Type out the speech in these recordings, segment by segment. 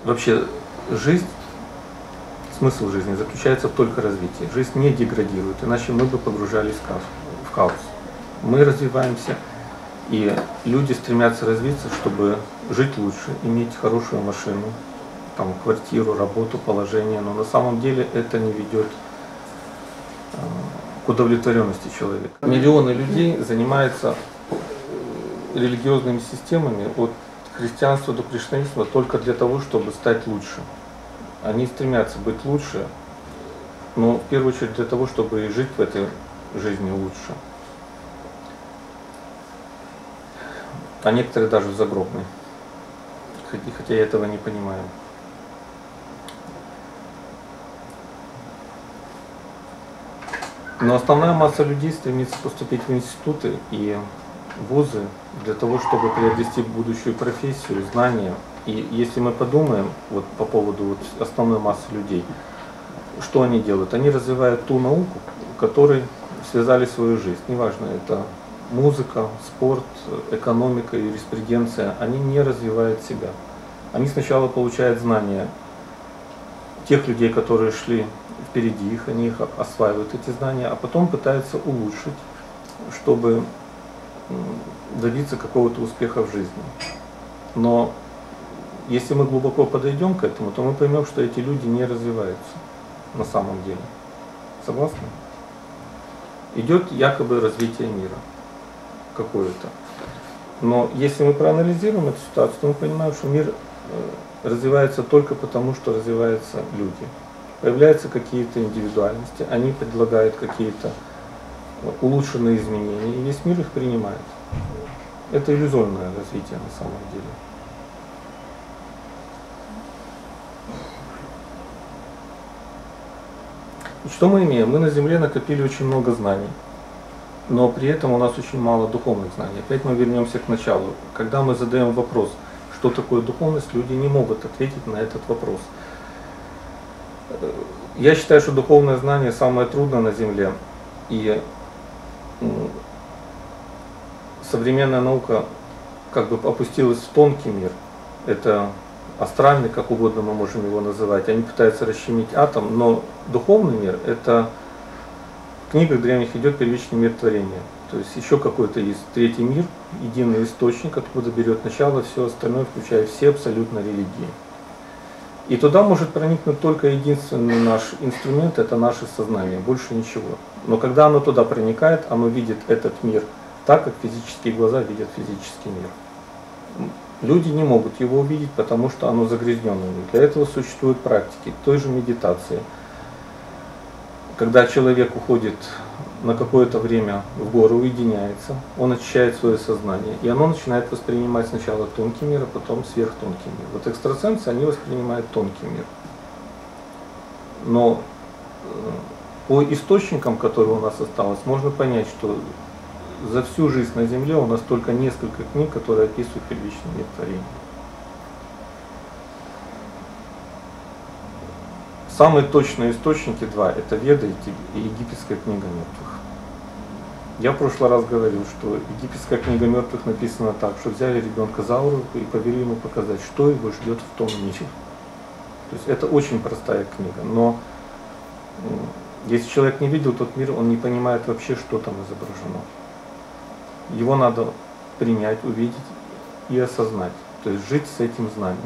Вообще жизнь, смысл жизни заключается в только развитии. Жизнь не деградирует, иначе мы бы погружались в хаос. Мы развиваемся, и люди стремятся развиться, чтобы жить лучше, иметь хорошую машину, там, квартиру, работу, положение, но на самом деле это не ведет к удовлетворенности человека. Миллионы людей занимаются религиозными системами от христианства до кришнаизма только для того, чтобы стать лучше. Они стремятся быть лучше, но в первую очередь для того, чтобы жить в этой жизни лучше. А некоторые даже в загробной. Хотя я этого не понимаю. Но основная масса людей стремится поступить в институты и вузы для того, чтобы приобрести будущую профессию, знания. И если мы подумаем вот, по поводу вот, основной массы людей, что они делают? Они развивают ту науку, которой связали свою жизнь. Неважно, это музыка, спорт, экономика, юриспруденция. Они не развивают себя. Они сначала получают знания тех людей, которые шли впереди их, они их осваивают, эти знания, а потом пытаются улучшить, чтобы добиться какого-то успеха в жизни. Но если мы глубоко подойдем к этому, то мы поймем, что эти люди не развиваются на самом деле. Согласны? Идет якобы развитие мира какое-то. Но если мы проанализируем эту ситуацию, то мы понимаем, что мир развивается только потому, что развиваются люди. Появляются какие-то индивидуальности, они предлагают какие-то улучшенные изменения, и весь мир их принимает. Это иллюзорное развитие на самом деле. И что мы имеем? Мы на Земле накопили очень много знаний, но при этом у нас очень мало духовных знаний. Опять мы вернемся к началу. Когда мы задаем вопрос, что такое духовность, люди не могут ответить на этот вопрос. Я считаю, что духовное знание самое трудное на Земле. И современная наука как бы опустилась в тонкий мир. Это астральный, как угодно мы можем его называть. Они пытаются расщемить атом, но духовный мир, это в книгах древних идет первичный мир творения. То есть еще какой-то есть третий мир, единый источник, откуда берет начало все остальное, включая все абсолютно религии. И туда может проникнуть только единственный наш инструмент, это наше сознание, больше ничего. Но когда оно туда проникает, оно видит этот мир так, как физические глаза видят физический мир. Люди не могут его увидеть, потому что оно загрязненное. Для этого существуют практики той же медитации. Когда человек уходит на какое-то время в горы, уединяется, он очищает свое сознание, и оно начинает воспринимать сначала тонкий мир, а потом сверхтонкий мир. Вот экстрасенсы, они воспринимают тонкий мир. Но по источникам, которые у нас осталось, можно понять, что за всю жизнь на Земле у нас только несколько книг, которые описывают первичный мир творения. Самые точные источники два – это Веды и египетская книга мертвых. Я в прошлый раз говорил, что египетская книга мертвых написана так, что взяли ребенка за руку и повели ему показать, что его ждет в том мире. То есть это очень простая книга, но если человек не видел тот мир, он не понимает вообще, что там изображено. Его надо принять, увидеть и осознать, то есть жить с этим знанием.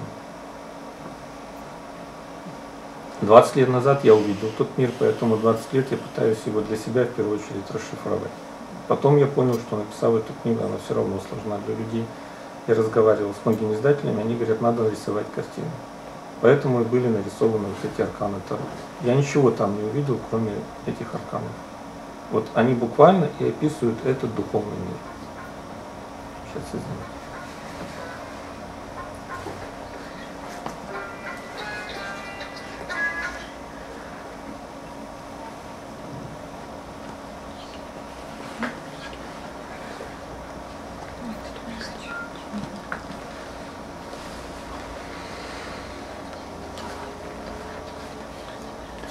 20 лет назад я увидел тот мир, поэтому 20 лет я пытаюсь его для себя в первую очередь расшифровать. Потом я понял, что написав эту книгу, она все равно сложна для людей. Я разговаривал с многими издателями, они говорят, надо нарисовать картину. Поэтому и были нарисованы вот эти арканы Таро. Я ничего там не увидел, кроме этих арканов. Вот они буквально и описывают этот духовный мир. Сейчас извините.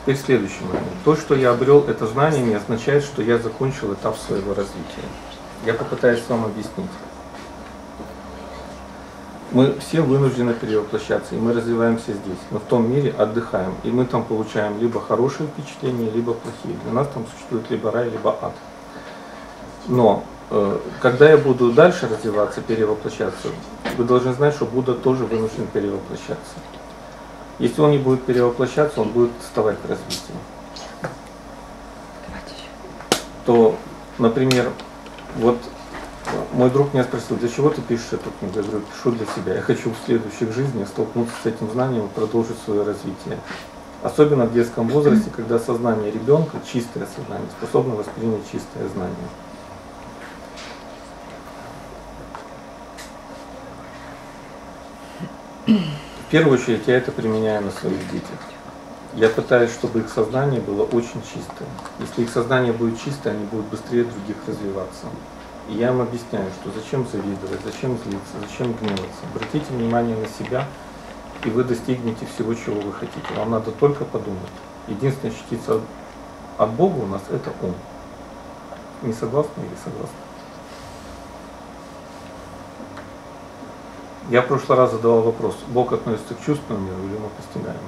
Теперь следующий момент. То, что я обрел это знание, не означает, что я закончил этап своего развития. Я попытаюсь вам объяснить. Мы все вынуждены перевоплощаться, и мы развиваемся здесь. Мы в том мире отдыхаем, и мы там получаем либо хорошие впечатления, либо плохие. Для нас там существует либо рай, либо ад. Но когда я буду дальше развиваться, перевоплощаться, вы должны знать, что Будда тоже вынужден перевоплощаться. Если он не будет перевоплощаться, он будет отставать в развитии. То, например, вот мой друг меня спросил, для чего ты пишешь эту книгу? Я говорю, пишу для себя. Я хочу в следующих жизнях столкнуться с этим знанием и продолжить свое развитие. Особенно в детском возрасте, когда сознание ребенка, чистое сознание, способно воспринять чистое знание. В первую очередь я это применяю на своих детях. Я пытаюсь, чтобы их сознание было очень чистое. Если их сознание будет чистое, они будут быстрее других развиваться. И я им объясняю, что зачем завидовать, зачем злиться, зачем гневаться. Обратите внимание на себя, и вы достигнете всего, чего вы хотите. Вам надо только подумать. Единственная частица от Бога у нас — это ум. Не согласны или согласны? Я в прошлый раз задавал вопрос, Бог относится к чувственному миру или умопостигаемому?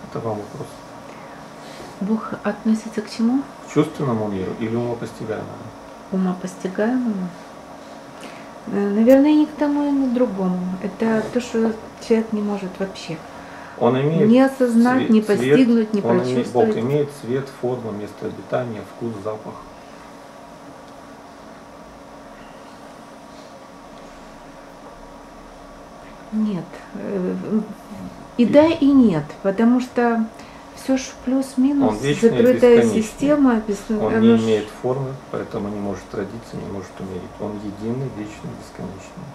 Это вам вопрос. Бог относится к чему? К чувственному миру или умопостигаемому? Умопостигаемому? Наверное, ни к тому, и ни к другому. Это то, что человек не может вообще. Он имеет не осознать, цвет, не постигнуть, не он прочувствовать. Бог имеет цвет, форму, место обитания, вкус, запах. Нет. И да, и нет. Потому что все же плюс-минус, закрытая система. Он не имеет формы, поэтому не может родиться, не может умереть. Он единый, вечный, бесконечный.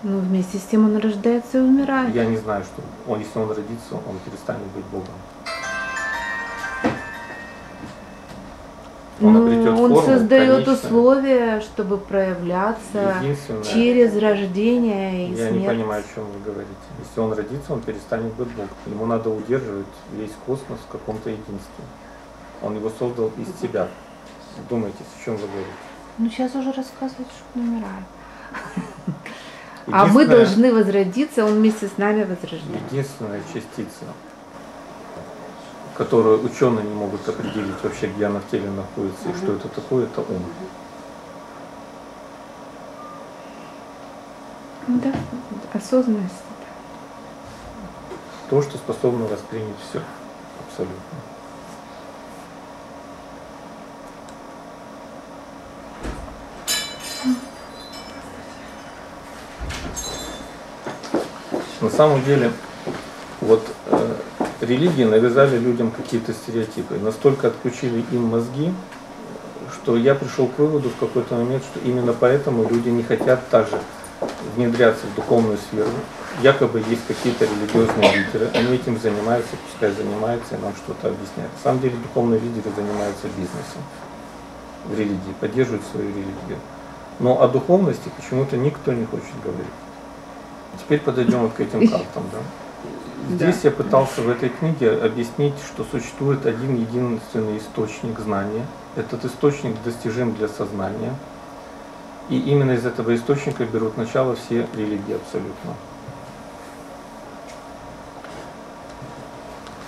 Ну, вместе с тем он рождается и умирает. Я не знаю, что если он родится, он перестанет быть Богом. Он создает условия, чтобы проявляться через рождение и смерть. Я смерть. не понимаю, о чем вы говорите. Если он родится, он перестанет быть Богом. Ему надо удерживать весь космос в каком-то единстве. Он его создал из себя. Думайте, о чем вы говорите. Ну, сейчас уже рассказывают, что он умирает. А мы должны возродиться, он вместе с нами возрождается. Единственная частица, которую ученые не могут определить вообще, где она в теле находится и что это такое, это ум. Да, осознанность. То, что способно воспринять все, абсолютно. На самом деле, вот религии навязали людям какие-то стереотипы, настолько отключили им мозги, что я пришел к выводу в какой-то момент, что именно поэтому люди не хотят также внедряться в духовную сферу. Якобы есть какие-то религиозные лидеры, они этим занимаются, пускай занимаются и нам что-то объясняют. На самом деле духовные лидеры занимаются бизнесом в религии, поддерживают свою религию. Но о духовности почему-то никто не хочет говорить. Теперь подойдем вот к этим картам. Да? Здесь я пытался в этой книге объяснить, что существует один единственный источник знания. Этот источник достижим для сознания. И именно из этого источника берут начало все религии абсолютно.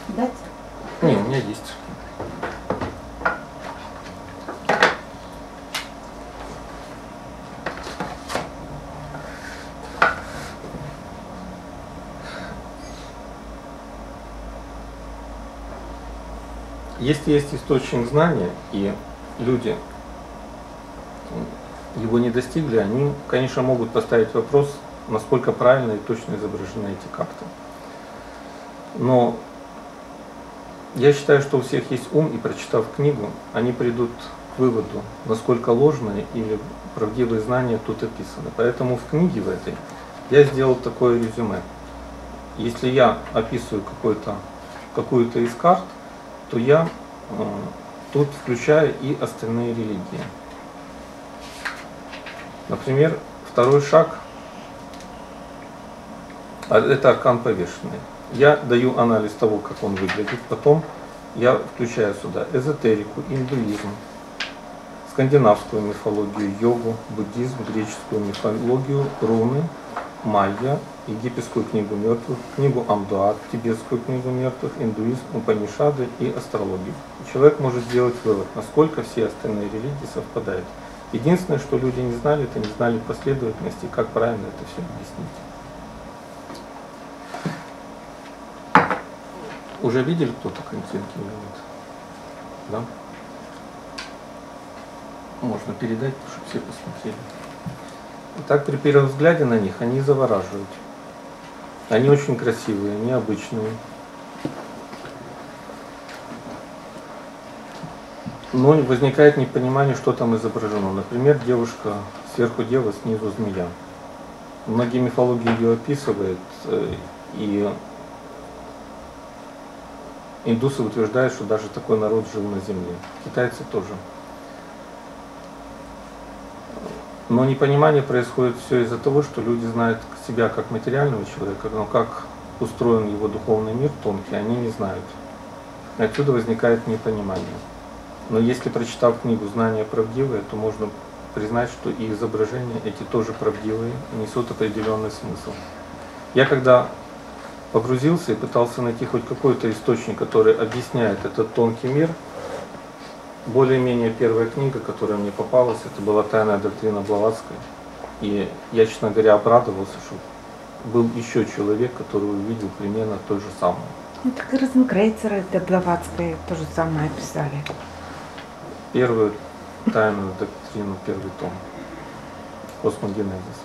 Дать? Не, у меня есть. Если есть источник знания, и люди его не достигли, они, конечно, могут поставить вопрос, насколько правильно и точно изображены эти карты. Но я считаю, что у всех есть ум, и прочитав книгу, они придут к выводу, насколько ложные или правдивые знания тут описаны. Поэтому в книге в этой я сделал такое резюме. Если я описываю какую-то из карт, то я тут включаю и остальные религии. Например, второй шаг – это аркан повешенный. Я даю анализ того, как он выглядит, потом я включаю сюда эзотерику, индуизм, скандинавскую мифологию, йогу, буддизм, греческую мифологию, руны, майя, египетскую книгу мертвых, книгу Амдуат, тибетскую книгу мертвых, индуизм, Упанишады и астрологию. И человек может сделать вывод, насколько все остальные религии совпадают. Единственное, что люди не знали, это не знали последовательности, как правильно это все объяснить. Уже видели кто-то картинки или нет? Да? Можно передать, чтобы все посмотрели. Итак, при первом взгляде на них они завораживают. Они очень красивые, необычные. Но возникает непонимание, что там изображено. Например, девушка, сверху дева, снизу змея. Многие мифологии ее описывают, и индусы утверждают, что даже такой народ жил на земле. Китайцы тоже. Но непонимание происходит все из-за того, что люди знают себя как материального человека, но как устроен его духовный мир тонкий, они не знают. И отсюда возникает непонимание. Но если, прочитав книгу «Знания правдивые», то можно признать, что и изображения эти тоже правдивые, несут определенный смысл. Я когда погрузился и пытался найти хоть какой-то источник, который объясняет этот тонкий мир, более-менее первая книга, которая мне попалась, это была «Тайная доктрина Блаватской». И я, честно говоря, обрадовался, что был еще человек, который увидел примерно то же самое. Ну, так и Розенкрейцер, это Блаватская, то же самое писали. Первую тайную доктрину, первый том. Космогенезис.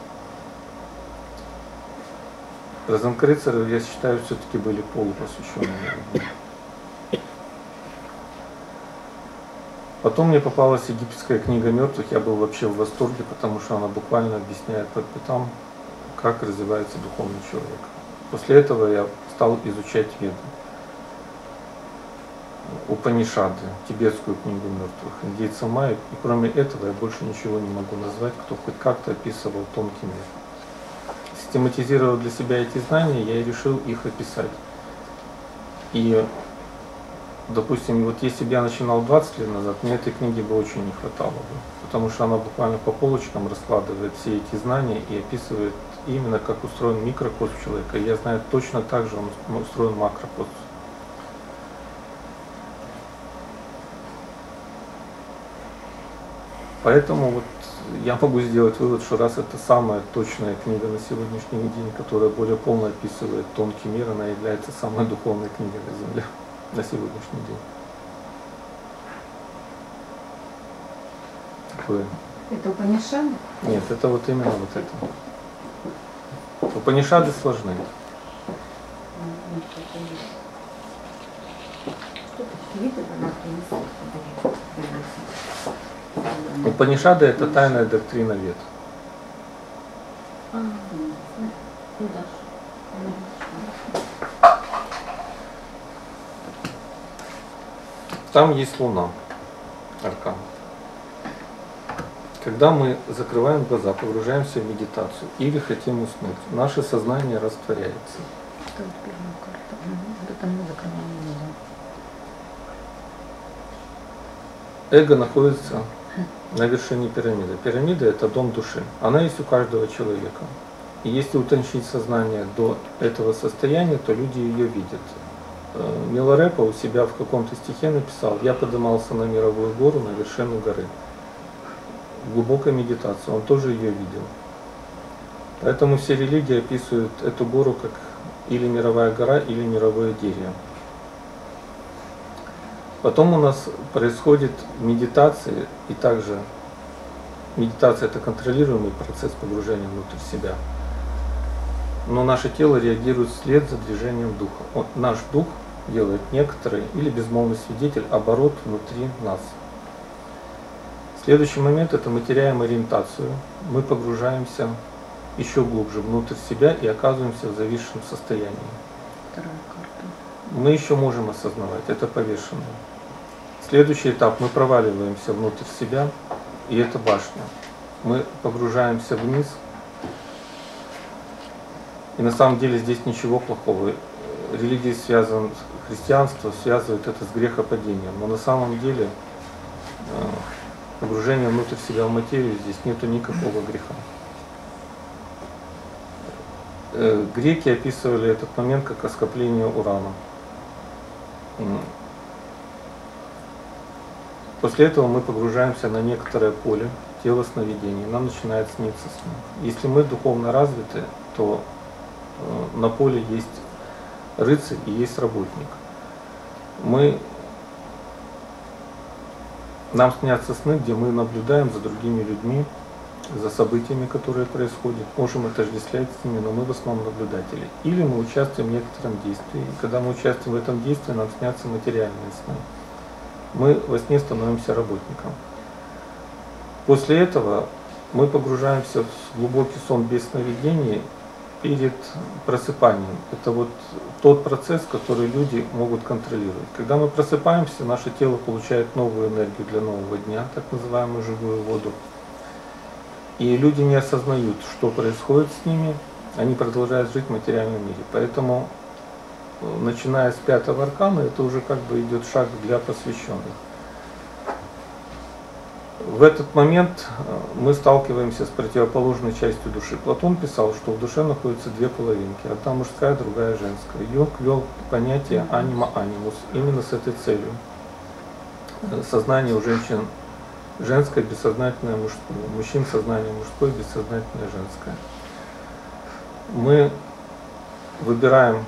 Розенкрейцеры, я считаю, все-таки были полупосвященные. Потом мне попалась египетская книга мертвых, я был вообще в восторге, потому что она буквально объясняет по пятам, как развивается духовный человек. После этого я стал изучать Веды, Упанишады, тибетскую книгу мертвых, индейцев майя, и кроме этого я больше ничего не могу назвать, кто хоть как-то описывал тонкий мир. Систематизировав для себя эти знания, я и решил их описать. И допустим, вот если бы я начинал 20 лет назад, мне этой книги бы очень не хватало бы, потому что она буквально по полочкам раскладывает все эти знания и описывает именно, как устроен микрокосм человека. И я знаю точно так же, он устроен макрокосм. Поэтому вот я могу сделать вывод, что раз это самая точная книга на сегодняшний день, которая более полно описывает тонкий мир, она является самой духовной книгой на Земле на сегодняшний день. Такое. Это Упанишады? Нет, это вот именно вот это. Упанишады сложны. Упанишады — это тайная доктрина Вед. Там есть Луна, аркан. Когда мы закрываем глаза, погружаемся в медитацию или хотим уснуть, наше сознание растворяется. Эго находится на вершине пирамиды. Пирамида — это дом души. Она есть у каждого человека. И если утончить сознание до этого состояния, то люди ее видят. Миларепа у себя в каком-то стихе написал: «Я поднимался на мировую гору, на вершину горы». Глубокая медитация, он тоже ее видел. Поэтому все религии описывают эту гору как или мировая гора, или мировое дерево. Потом у нас происходит медитация, и также медитация — это контролируемый процесс погружения внутрь себя. Но наше тело реагирует вслед за движением духа. Наш дух делает некоторый или безмолвный свидетель оборот внутри нас. Следующий момент — это мы теряем ориентацию, мы погружаемся еще глубже внутрь себя и оказываемся в зависшем состоянии. Мы еще можем осознавать, это повешенное. Следующий этап — мы проваливаемся внутрь себя, и это башня. Мы погружаемся вниз, и на самом деле здесь ничего плохого. Религия связана, христианство связывает это с грехопадением, но на самом деле погружение внутрь себя в материю, здесь нету никакого греха. Греки описывали этот момент как оскопление урана. После этого мы погружаемся на некоторое поле, тело сновидений, нам начинает сниться сон. Если мы духовно развиты, то на поле есть рыцарь и есть работник. Нам снятся сны, где мы наблюдаем за другими людьми, за событиями, которые происходят, можем отождествлять с ними, но мы в основном наблюдатели. Или мы участвуем в некотором действии, и когда мы участвуем в этом действии, нам снятся материальные сны. Мы во сне становимся работником. После этого мы погружаемся в глубокий сон без сновидений перед просыпанием. Это вот тот процесс, который люди могут контролировать. Когда мы просыпаемся, наше тело получает новую энергию для нового дня, так называемую живую воду. И люди не осознают, что происходит с ними, они продолжают жить в материальном мире. Поэтому, начиная с 5-го аркана, это уже как бы идет шаг для посвященных. В этот момент мы сталкиваемся с противоположной частью души. Платон писал, что в душе находятся две половинки, одна мужская, другая женская. Юнг ввел понятие анима анимус именно с этой целью. Сознание у женщин женское, бессознательное мужское, у мужчин сознание мужское, бессознательное женское. Мы выбираем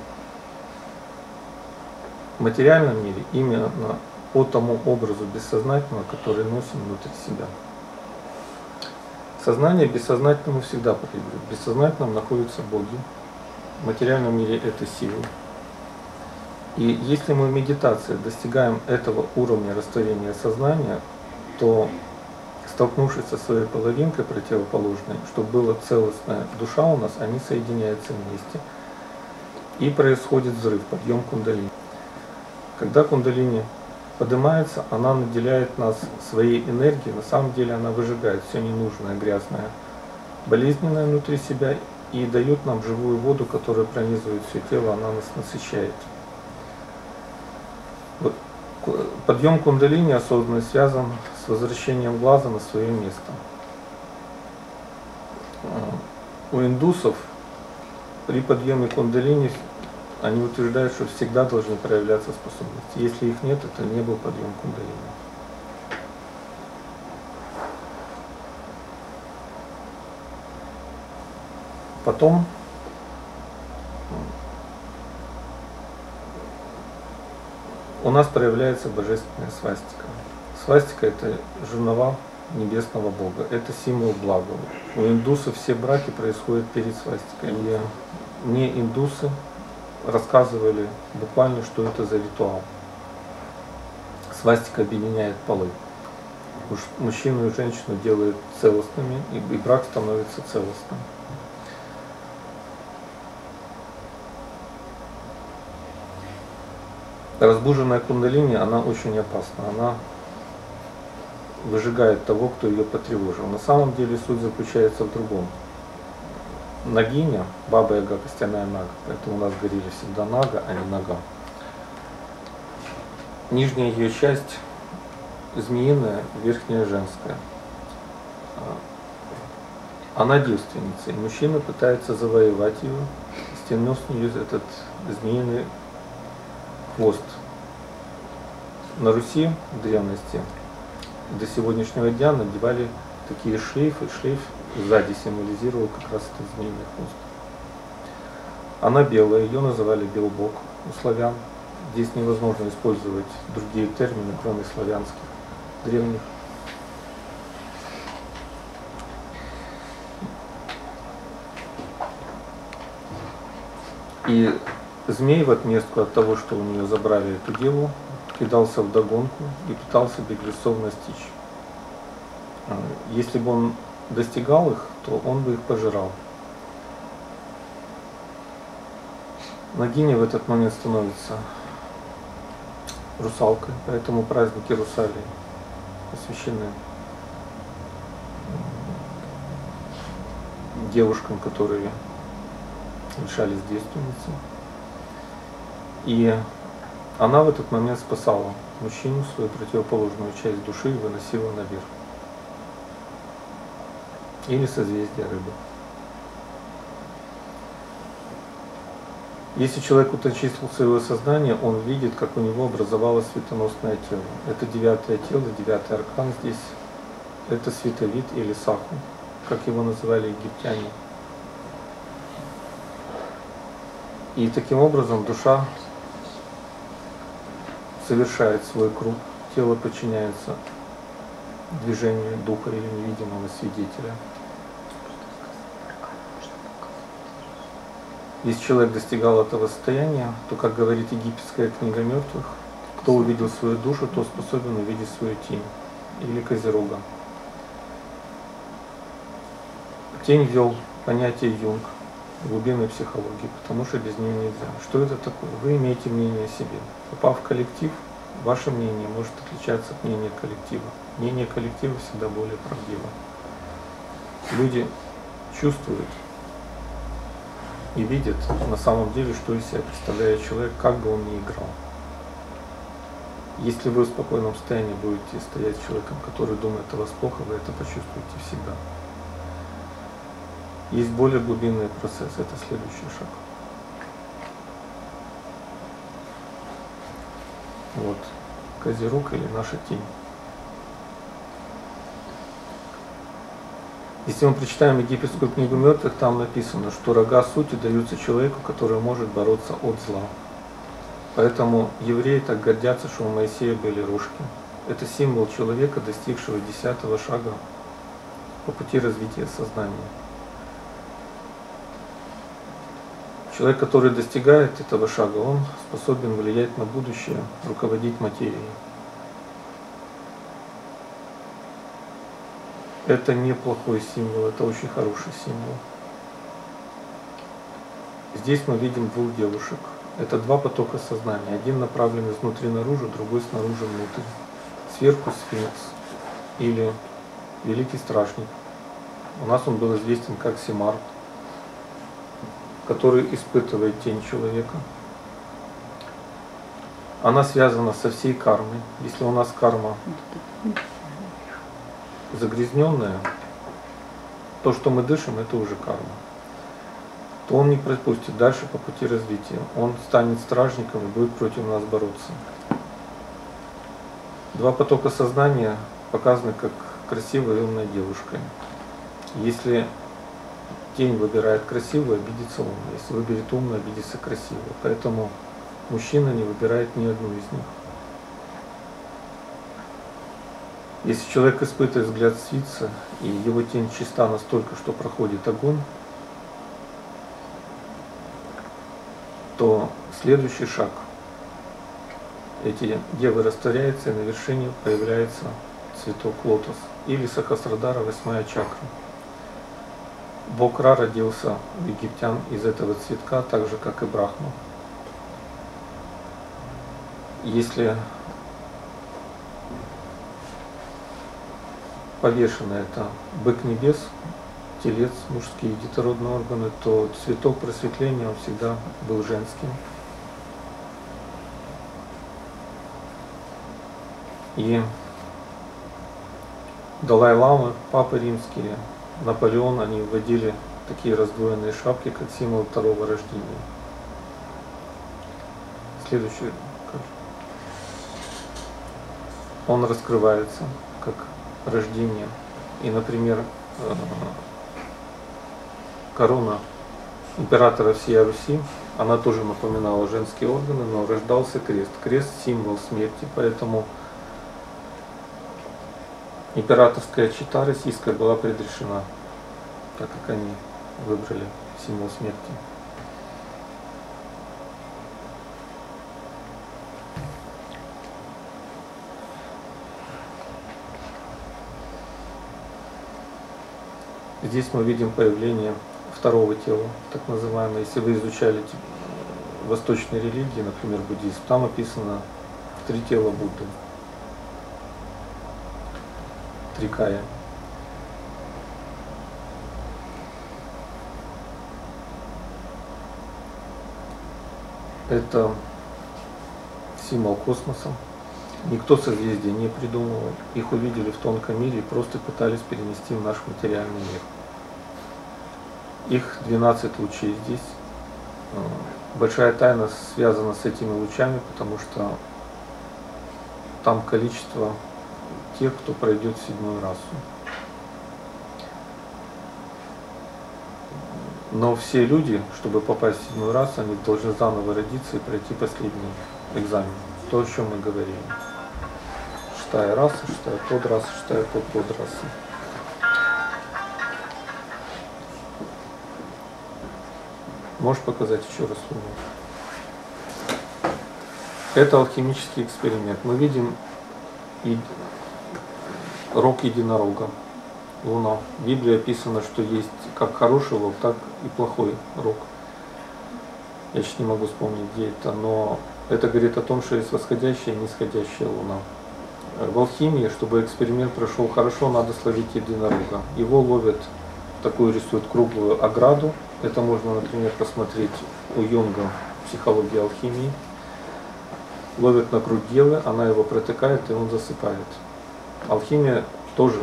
в материальном мире именно по тому образу бессознательного, который носим внутри себя. Сознание бессознательному всегда потребует. В бессознательном находятся боги. В материальном мире это силы. И если мы в медитации достигаем этого уровня растворения сознания, то, столкнувшись со своей половинкой противоположной, чтобы была целостная душа у нас, они соединяются вместе. И происходит взрыв, подъем кундалини. Когда кундалини поднимается, она наделяет нас своей энергией, на самом деле она выжигает все ненужное, грязное, болезненное внутри себя и дает нам живую воду, которая пронизывает все тело, она нас насыщает. Вот. Подъем кундалини осознанно связан с возвращением глаза на свое место. У индусов при подъеме кундалини они утверждают, что всегда должны проявляться способности. Если их нет, это не был подъем кундалини. Потом у нас проявляется божественная свастика. Свастика — это жернова небесного Бога, это символ блага. У индусов все браки происходят перед свастикой. И не индусы рассказывали буквально, что это за ритуал. Свастика объединяет полы. Мужчину и женщину делает целостными, и брак становится целостным. Разбуженная кундалини, она очень опасна. Она выжигает того, кто ее потревожил. На самом деле суть заключается в другом. Нагиня, баба Яга, костяная нага, поэтому у нас говорили всегда нага, а не нога. Нижняя ее часть змеиная, верхняя женская. Она девственница, и мужчина пытается завоевать ее, стянув с нее этот змеиный хвост. На Руси в древности до сегодняшнего дня надевали такие шлейфы. Шлейф сзади символизировал как раз этот змеиный хвост. Она белая, ее называли белбог у славян. Здесь невозможно использовать другие термины, кроме славянских, древних. И змей в отместку от того, что у нее забрали эту деву, кидался вдогонку и пытался беглецов настичь. Если бы он достигал их, то он бы их пожирал. Нагиня в этот момент становится русалкой, поэтому праздники русалей посвящены девушкам, которые лишались девственницы. И она в этот момент спасала мужчину, свою противоположную часть души, и выносила наверх. или созвездие Рыбы. Если человек утончил своего сознания, он видит, как у него образовалось светоносное тело. Это 9-е тело, 9-й аркан здесь. Это световид или саху, как его называли египтяне. И таким образом душа совершает свой круг, тело подчиняется движению духа или невидимого свидетеля. Если человек достигал этого состояния, то, как говорит египетская книга мертвых, кто увидел свою душу, то способен увидеть свою тень или козерога. Тень ввел понятие Юнг глубинной психологии, потому что без нее нельзя. Что это такое? Вы имеете мнение о себе. Попав в коллектив, ваше мнение может отличаться от мнения коллектива. Мнение коллектива всегда более правдиво. Люди чувствуют и видят на самом деле, что из себя представляет человек, как бы он ни играл. Если вы в спокойном состоянии будете стоять с человеком, который думает о вас плохо, вы это почувствуете всегда. Есть более глубинный процесс, это следующий шаг. Вот, козерог или наша тень. Если мы прочитаем египетскую книгу мертвых, там написано, что рога сути даются человеку, который может бороться от зла. Поэтому евреи так гордятся, что у Моисея были рожки. Это символ человека, достигшего 10-го шага по пути развития сознания. Человек, который достигает этого шага, он способен влиять на будущее, руководить материей. Это не плохой символ, это очень хороший символ. Здесь мы видим двух девушек. Это два потока сознания. Один направлен изнутри наружу, другой снаружи внутрь. Сверху сфинкс или великий стражник. У нас он был известен как Симарт, который испытывает тень человека. Она связана со всей кармой. Если у нас карма загрязненная, то, что мы дышим, это уже карма. То он не пропустит дальше по пути развития. Он станет стражником и будет против нас бороться. Два потока сознания показаны как красивая и умная девушка. Если тень выбирает красивую, обидится умную. Если выберет умную, обидится красивую. Поэтому мужчина не выбирает ни одну из них. Если человек испытывает взгляд свитца, и его тень чиста настолько, что проходит огонь, то следующий шаг. Эти девы растворяются, и на вершине появляется цветок лотос или Сахасрадара, 8-я чакра. Бог Ра родился у египтян из этого цветка, так же как и Брахма. Если повешено это бык небес, телец, мужские детородные органы, то цветок просветления он всегда был женским. И Далай-ламы, папы римские, Наполеон, они вводили такие раздвоенные шапки, как символ второго рождения. Следующий. Он раскрывается как рождение. И, например, корона императора всей Руси, она тоже напоминала женские органы, но рождался крест. Крест – символ смерти, поэтому императорская чета российская была предрешена, так как они выбрали символ смерти. Здесь мы видим появление второго тела, так называемое. Если вы изучали восточные религии, например, буддизм, там описано 3 тела Будды. Трикая. Это символ космоса. Никто созвездия не придумывал, их увидели в тонком мире и просто пытались перенести в наш материальный мир. Их 12 лучей здесь. Большая тайна связана с этими лучами, потому что там количество тех, кто пройдет седьмую расу. Но все люди, чтобы попасть в седьмую расу, они должны заново родиться и пройти последний экзамен. То, о чем мы говорили. Шестая раса, шестая подраса, шестая подподраса. Можешь показать еще раз Луну? Это алхимический эксперимент. Мы видим рог единорога, Луна. В Библии описано, что есть как хороший рог, так и плохой рог. Я сейчас не могу вспомнить, где это, но это говорит о том, что есть восходящая и нисходящая Луна. В алхимии, чтобы эксперимент прошел хорошо, надо словить единорога. Его ловят, такую рисуют круглую ограду. Это можно, например, посмотреть у Юнга «Психология алхимии». Ловят на грудь девы, она его протыкает, и он засыпает. Алхимия тоже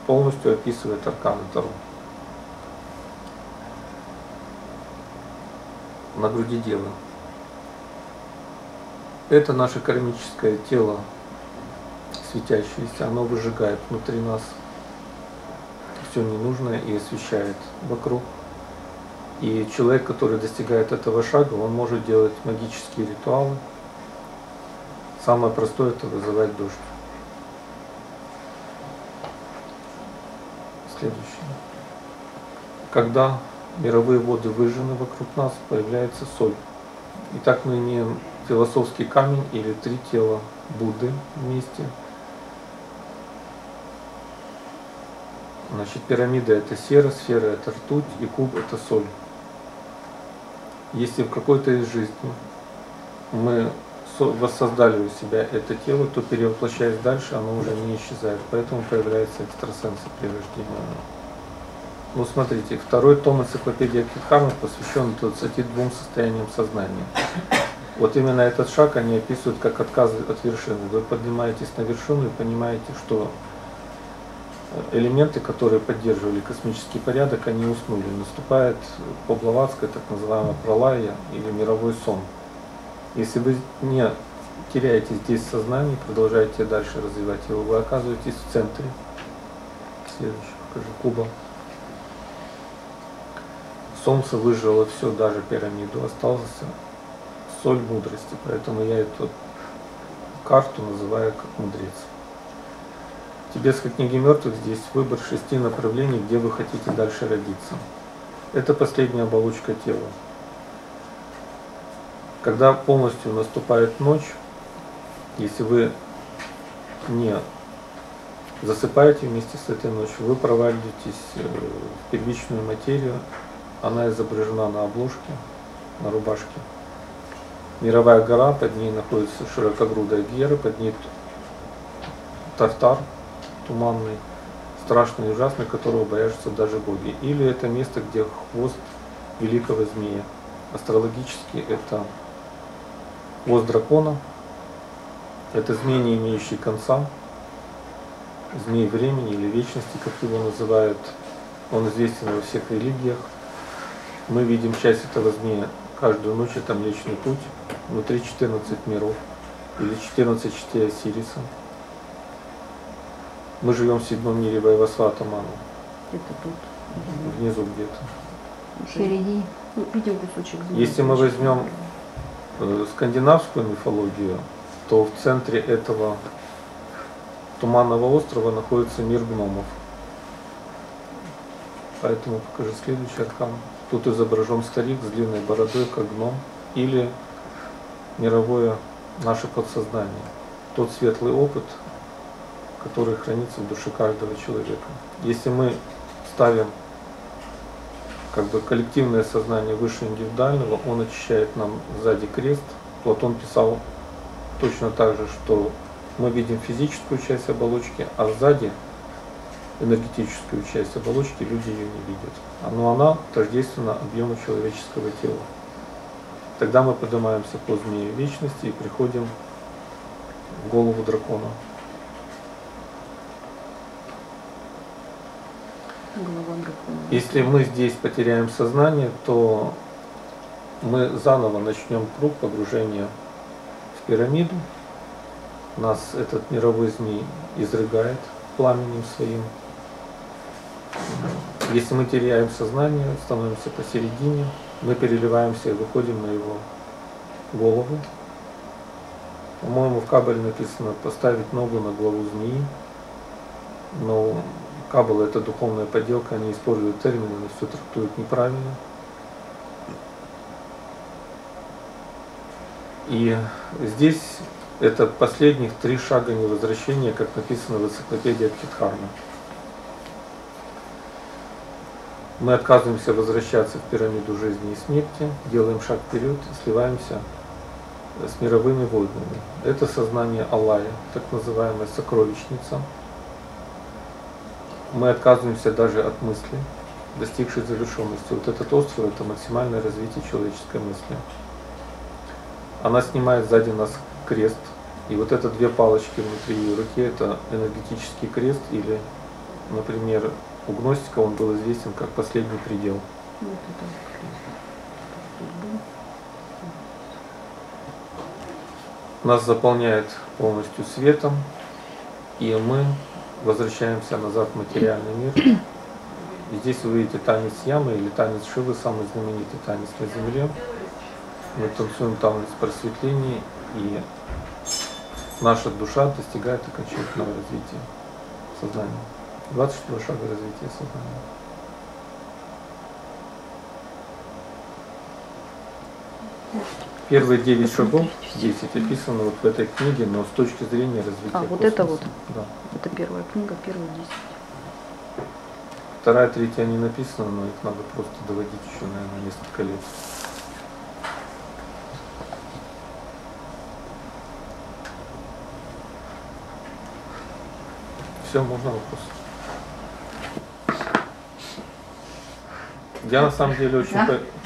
полностью описывает арканы Таро. На груди девы. Это наше кармическое тело, светящееся, оно выжигает внутри нас все ненужное и освещает вокруг. И человек, который достигает этого шага, он может делать магические ритуалы. Самое простое — это вызывать дождь. Следующее. Когда мировые воды выжжены вокруг нас, появляется соль. Итак, мы имеем философский камень или три тела Будды вместе. Значит, пирамида — это сера, сфера — это ртуть, и куб — это соль. Если в какой-то из жизней мы воссоздали у себя это тело, то, перевоплощаясь дальше, оно уже не исчезает. Поэтому появляются экстрасенсы при рождении. Ну, смотрите, второй том энциклопедии Абхидхармы посвящен 22 состояниям сознания. Вот именно этот шаг они описывают как отказ от вершины. Вы поднимаетесь на вершину и понимаете, что элементы, которые поддерживали космический порядок, они уснули. Наступает по-блаватской так называемая пралая или мировой сон. Если вы не теряете здесь сознание, продолжаете дальше развивать его, вы оказываетесь в центре. Следующий покажи, куба. Солнце выжило все, даже пирамиду, остался соль мудрости. Поэтому я эту карту называю как мудрец. В тибетской книге мертвых здесь выбор 6 направлений, где вы хотите дальше родиться. Это последняя оболочка тела. Когда полностью наступает ночь, если вы не засыпаете вместе с этой ночью, вы провалитесь в первичную материю. Она изображена на обложке, на рубашке. Мировая гора, под ней находится широкогрудая Гера, под ней Тартар туманный, страшный и ужасный, которого боятся даже боги. Или это место, где хвост великого змея. Астрологически это хвост дракона, это змей, не имеющий конца, змей времени или вечности, как его называют. Он известен во всех религиях. Мы видим часть этого змея каждую ночь, это Млечный Путь, внутри 14 миров, или 14 частей Осириса. Мы живем в 7-м мире Вайвасвата Ману. Где-то тут. Внизу где-то. В середине. Ну, видим кусочек земли. Если мы возьмем скандинавскую мифологию, то в центре этого туманного острова находится мир гномов. Поэтому покажи следующий аркан. Тут изображен старик с длинной бородой, как гном, или мировое наше подсознание. Тот светлый опыт, который хранится в душе каждого человека. Если мы ставим как бы коллективное сознание выше индивидуального, он очищает нам сзади крест. Платон писал точно так же, что мы видим физическую часть оболочки, а сзади энергетическую часть оболочки люди ее не видят. Но она тождественна объему человеческого тела. Тогда мы поднимаемся по змею вечности и приходим в голову дракона. Голова дракона. Если мы здесь потеряем сознание, то мы заново начнем круг погружения в пирамиду. Нас этот мировой змей изрыгает пламенем своим. Если мы теряем сознание, становимся посередине, мы переливаемся и выходим на его голову. По-моему, в Кабале написано поставить ногу на голову змеи. Но Каббала — это духовная подделка, они используют термины, но все трактуют неправильно. И здесь это последних 3 шага невозвращения, как написано в энциклопедии Абхидхарма. Мы отказываемся возвращаться в пирамиду жизни и смерти, делаем шаг вперед и сливаемся с мировыми войнами. Это сознание Аллая, так называемая сокровищница. Мы отказываемся даже от мысли, достигшей завершенности. Вот этот остров — это максимальное развитие человеческой мысли. Она снимает сзади нас крест, и вот это 2 палочки внутри ее руки — это энергетический крест, или, например, у гностика он был известен как последний предел. Вот это Нас заполняет полностью светом, и мы возвращаемся назад в материальный мир. И здесь вы видите танец Ямы или танец Шивы, самый знаменитый танец на Земле. Мы танцуем танец просветления, и наша душа достигает окончательного развития сознания. 22 шага развития сознания. Первые 9 шагов, 10 описано вот в этой книге, но с точки зрения развития вот космоса. это вот? Да. Это первая книга, первые 10. 2, 3 не написано, но их надо просто доводить еще, наверное, несколько лет. Все, можно вопрос? Я на самом деле очень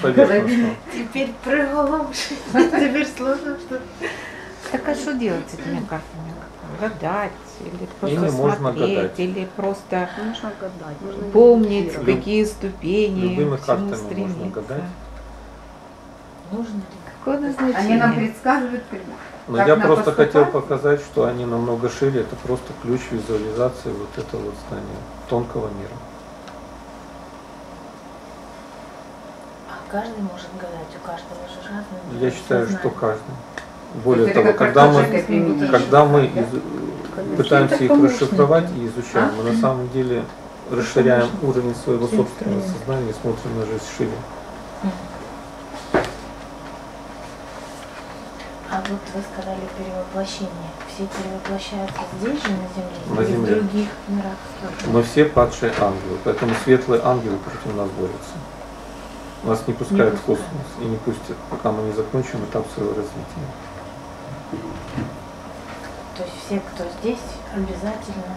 поверхностно. Теперь приглуши. Теперь сложно что-то. Так а что делать с этими картами? Гадать? Или просто Ими можно смотреть? гадать. Или просто Можно гадать, можно помнить, медитировать. какие ступени, Любыми к чему картами можно стремиться? гадать. Нужно ли? Какое назначение? Они нам предсказывают прямо. Но Как я нам просто хотел поступать? показать, что они намного шире. Это просто ключ визуализации вот этого вот знания тонкого мира. А каждый может гадать, у каждого же разные. Я считаю, что сознания. каждый. Более Это того, как когда практическое применение. пытаемся Это их помощники. расшифровать и изучаем, мы на самом деле расширяем уровень своего Все собственного инструменты. сознания и смотрим на жизнь шире. А вот вы сказали перевоплощение. Все перевоплощаются здесь же, на Земле? На или Земле. в других мирах тоже? Мы все падшие ангелы, поэтому светлые ангелы против нас борются. Нас не пускают в космос и не пустят, пока мы не закончим этап своего развития. То есть все, кто здесь, обязательно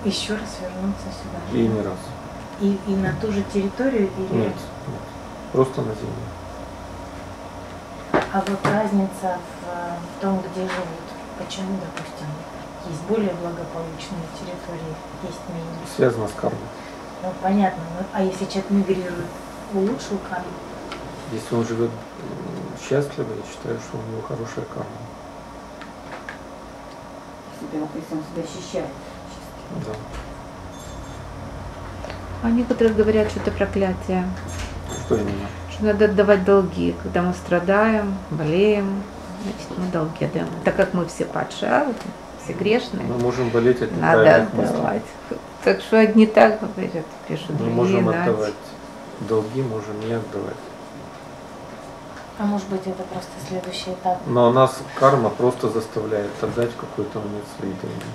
еще раз вернутся сюда? И не раз. И на ту же территорию? Или... Нет, нет. Просто на Земле. А вот разница в том, где живут. Почему, допустим, есть более благополучные территории, есть менее? Связано с кармой. Ну, понятно. А если человек мигрирует, улучшил карму? Если он живет счастливо, я считаю, что у него хорошая карма. Если он себя ощущает. Да. А некоторые говорят, что это проклятие. Что именно? Что надо отдавать долги. Когда мы страдаем, болеем, значит, мы долги отдаем. Так как мы все падшие, все грешные, Мы можем болеть от надо неправильных мыслей. отдавать. Так что одни так говорят, пишут, Мы другие можем иначе. отдавать долги, можем не отдавать. А может быть, это просто следующий этап? Но нас карма просто заставляет отдать в какой-то момент свои долги.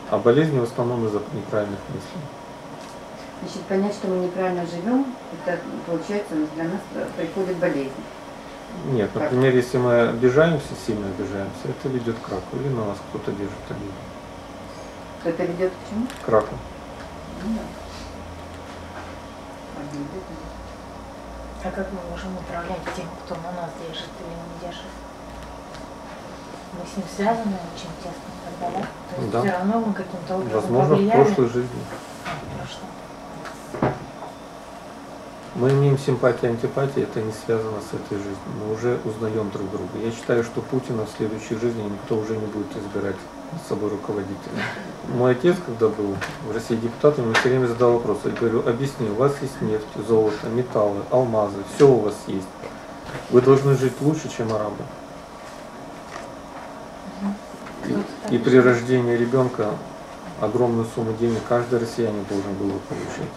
А болезни в основном из-за неправильных мыслей. Значит, понять, что мы неправильно живем, это получается для нас приходит болезнь. Нет, например, если мы обижаемся, сильно обижаемся, это ведет к раку. Или на нас кто-то держит обиду. Это ведет к чему? К раку. Ну да. Обиды. А как мы можем управлять тем, кто на нас держит или не держит? мы с ним связаны очень тесно тогда, да? То есть Да. все равно мы каким-то образом Возможно, в повлияли. прошлой жизни. Прошлое. Мы имеем симпатии, антипатии, это не связано с этой жизнью. Мы уже узнаем друг друга. Я считаю, что Путина в следующей жизни никто уже не будет избирать с собой руководителя. Мой отец, когда был в России депутатом, мне все время задал вопрос. Я говорю, объясни, у вас есть нефть, золото, металлы, алмазы, все у вас есть. Вы должны жить лучше, чем арабы. И при рождении ребенка огромную сумму денег каждый россиянин должен был получать.